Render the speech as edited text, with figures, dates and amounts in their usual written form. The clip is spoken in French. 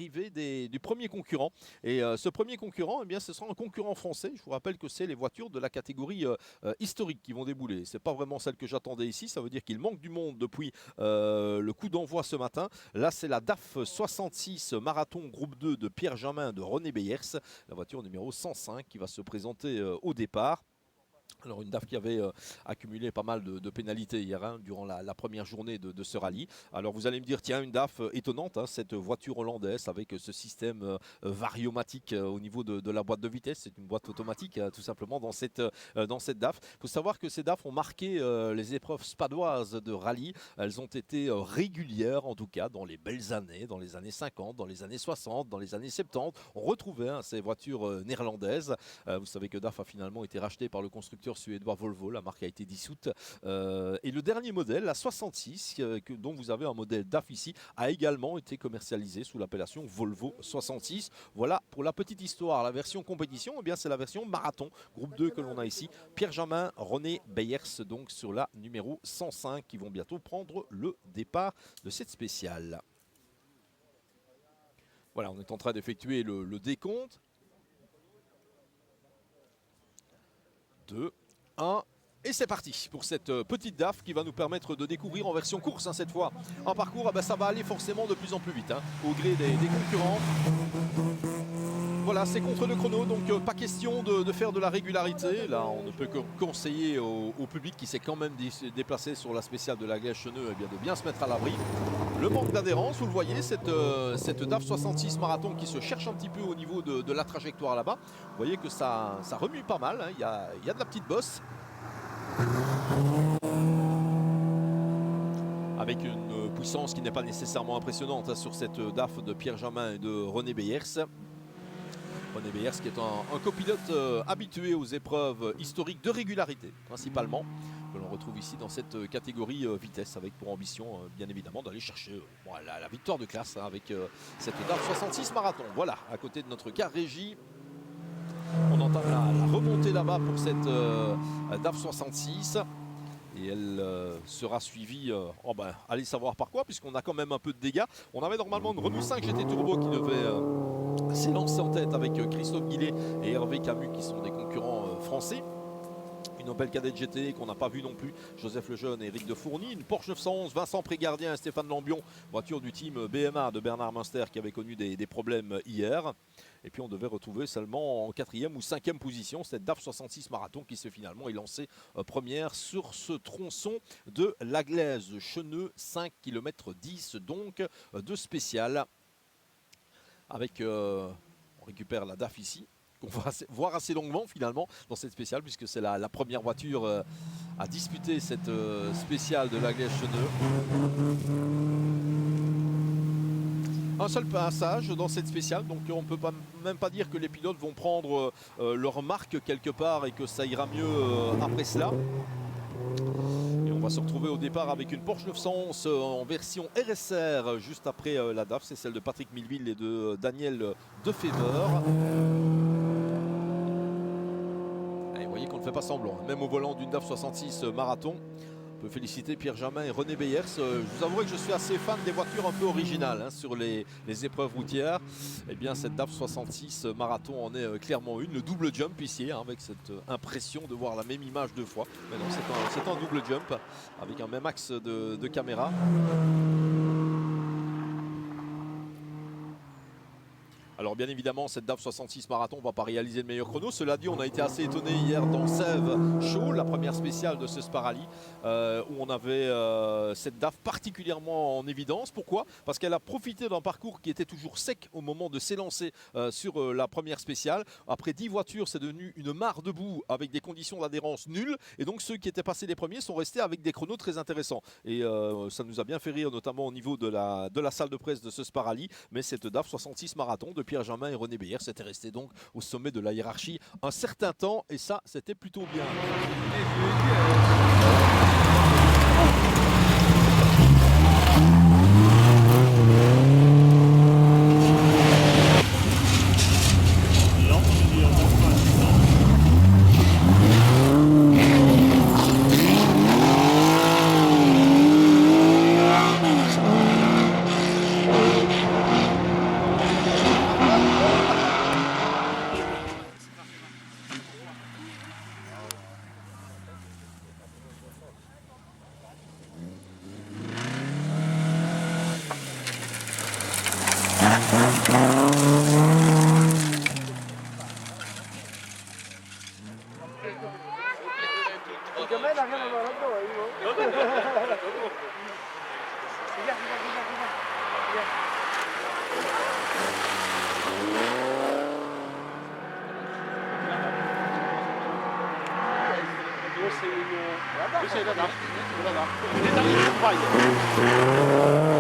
l'arrivée du premier concurrent. Et ce premier concurrent, eh bien, ce sera un concurrent français. Je vous rappelle que c'est les voitures de la catégorie historique qui vont débouler. Ce n'est pas vraiment celle que j'attendais ici. Ça veut dire qu'il manque du monde depuis le coup d'envoi ce matin. Là, c'est la DAF 66 Marathon Groupe 2 de Pierre Jamin de René Beyers, la voiture numéro 105 qui va se présenter au départ. Alors une DAF qui avait accumulé pas mal de pénalités hier durant la première journée de ce rallye. Alors vous allez me dire, tiens, une DAF étonnante, cette voiture hollandaise avec ce système variomatique au niveau de la boîte de vitesse. C'est une boîte automatique tout simplement dans cette DAF. Il faut savoir que ces DAF ont marqué les épreuves spadoises de rallye. Elles ont été régulières en tout cas dans les belles années, dans les années 50, dans les années 60, dans les années 70. On retrouvait ces voitures néerlandaises. Vous savez que DAF a finalement été racheté par le constructeur suédois Volvo, la marque a été dissoute. Et le dernier modèle, la 66, dont vous avez un modèle DAF ici, a également été commercialisé sous l'appellation Volvo 66. Voilà pour la petite histoire. La version compétition, eh bien c'est la version marathon, groupe 2 que l'on a ici. Pierre Jamin, René Beyers, donc sur la numéro 105, qui vont bientôt prendre le départ de cette spéciale. Voilà, on est en train d'effectuer le décompte. 2, 1, et c'est parti pour cette petite DAF qui va nous permettre de découvrir en version course cette fois un parcours. Ça va aller forcément de plus en plus vite au gré des concurrents. Voilà, c'est contre le chrono, donc pas question de faire de la régularité. Là, on ne peut que conseiller au public qui s'est quand même déplacé sur la spéciale de la Glaise-Cheneux de bien se mettre à l'abri. Le manque d'adhérence, vous le voyez, cette DAF 66 Marathon qui se cherche un petit peu au niveau de la trajectoire là-bas. Vous voyez que ça remue pas mal, il y a de la petite bosse. Avec une puissance qui n'est pas nécessairement impressionnante sur cette DAF de Pierre Jamin et de René Beyers. René Beyers qui est un copilote habitué aux épreuves historiques de régularité principalement, que l'on retrouve ici dans cette catégorie vitesse, avec pour ambition bien évidemment d'aller chercher la victoire de classe avec cette DAF 66 Marathon. Voilà, à côté de notre car régie. On entame la remontée là-bas pour cette DAF 66 et elle sera suivie, allez savoir par quoi, puisqu'on a quand même un peu de dégâts. On avait normalement une Renault 5 GT Turbo qui devait s'élancer en tête avec Christophe Guillet et Hervé Camus qui sont des concurrents français. Une Opel Kadett GT qu'on n'a pas vu non plus, Joseph Lejeune et Eric de Fourny. Une Porsche 911, Vincent Prégardien et Stéphane Lambion, voiture du team BMA de Bernard Münster qui avait connu des problèmes hier. Et puis on devait retrouver seulement en 4e ou 5e position cette DAF 66 Marathon qui s'est finalement lancée première sur ce tronçon de la Glaise-Cheneux, 5 km 10 donc de spécial. Avec, on récupère la DAF ici, qu'on va voir assez longuement finalement dans cette spéciale, puisque c'est la première voiture à disputer cette spéciale de la Glaise-Cheneux. Un seul passage dans cette spéciale, donc on ne peut même pas dire que les pilotes vont prendre leur marque quelque part et que ça ira mieux après cela. Et on va se retrouver au départ avec une Porsche 911 en version RSR juste après la DAF, c'est celle de Patrick Milleville et de Daniel Defever. Et vous voyez qu'on ne fait pas semblant, même au volant d'une DAF 66 Marathon. On peut féliciter Pierre Jamin et René Beyers. Je vous avouerai que je suis assez fan des voitures un peu originales sur les épreuves routières. Et bien cette DAF 66 Marathon en est clairement une. Le double jump ici, avec cette impression de voir la même image deux fois. Mais non, c'est un double jump avec un même axe de caméra. Alors bien évidemment, cette DAF 66 Marathon ne va pas réaliser le meilleur chrono. Cela dit, on a été assez étonné hier dans Sèvres Show, la première spéciale de ce Sparally, où on avait cette DAF particulièrement en évidence. Pourquoi? Parce qu'elle a profité d'un parcours qui était toujours sec au moment de s'élancer sur la première spéciale. Après 10 voitures, c'est devenu une mare de boue avec des conditions d'adhérence nulles. Et donc ceux qui étaient passés les premiers sont restés avec des chronos très intéressants. Et ça nous a bien fait rire, notamment au niveau de la salle de presse de ce Sparally. Mais cette DAF 66 Marathon de Pierre Jamin et René Beyers c'était resté donc au sommet de la hiérarchie un certain temps, et ça c'était plutôt bien. ไม่ใช่ระดับระดับในทางนี้ไป